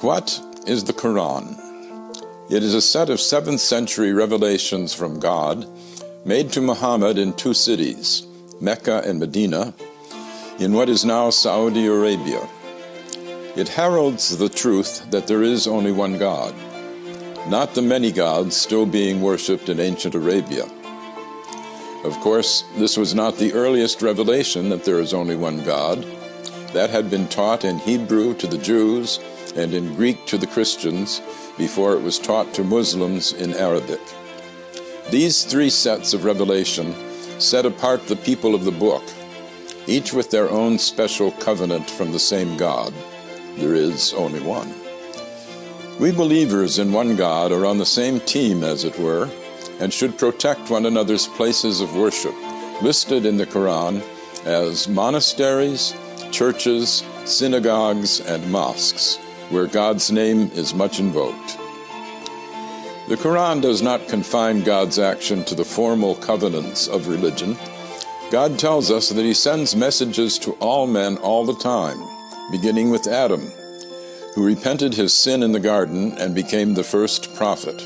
What is the Quran? It is a set of 7th century revelations from God made to Muhammad in 2 cities, Mecca and Medina, in what is now Saudi Arabia. It heralds the truth that there is only one God, not the many gods still being worshipped in ancient Arabia. Of course, this was not the earliest revelation that there is only one God. That had been taught in Hebrew to the Jews and in Greek to the Christians before it was taught to Muslims in Arabic. These 3 sets of revelation set apart the people of the book, each with their own special covenant from the same God. There is only one. We believers in one God are on the same team, as it were, and should protect one another's places of worship, listed in the Quran as monasteries, churches, synagogues, and mosques, where God's name is much invoked. The Quran does not confine God's action to the formal covenants of religion. God tells us that He sends messages to all men all the time, beginning with Adam, who repented his sin in the garden and became the first prophet.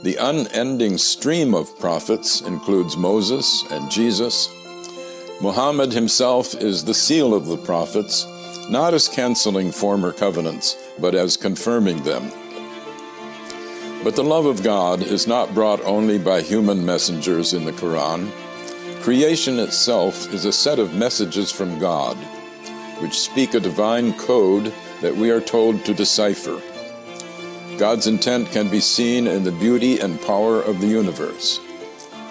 The unending stream of prophets includes Moses and Jesus. Muhammad himself is the seal of the prophets, not as canceling former covenants, but as confirming them. But the love of God is not brought only by human messengers in the Quran. Creation itself is a set of messages from God, which speak a divine code that we are told to decipher. God's intent can be seen in the beauty and power of the universe.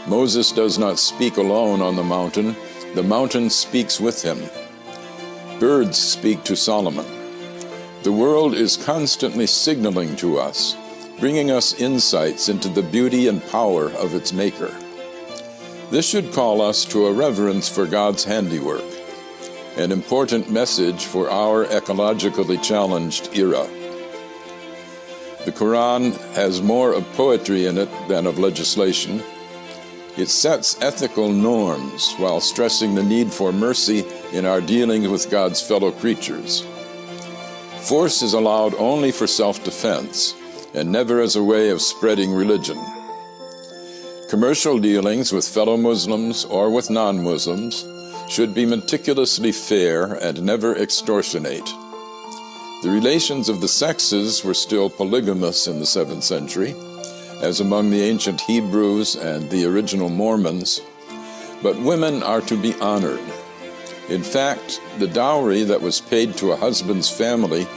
Moses does not speak alone on the mountain speaks with him. Birds speak to Solomon. The world is constantly signaling to us, bringing us insights into the beauty and power of its maker. This should call us to a reverence for God's handiwork, an important message for our ecologically challenged era. The Quran has more of poetry in it than of legislation. It sets ethical norms while stressing the need for mercy in our dealings with God's fellow creatures. Force is allowed only for self-defense and never as a way of spreading religion. Commercial dealings with fellow Muslims or with non-Muslims should be meticulously fair and never extortionate. The relations of the sexes were still polygamous in the 7th century, as among the ancient Hebrews and the original Mormons, but women are to be honored. In fact, the dowry that was paid to a husband's family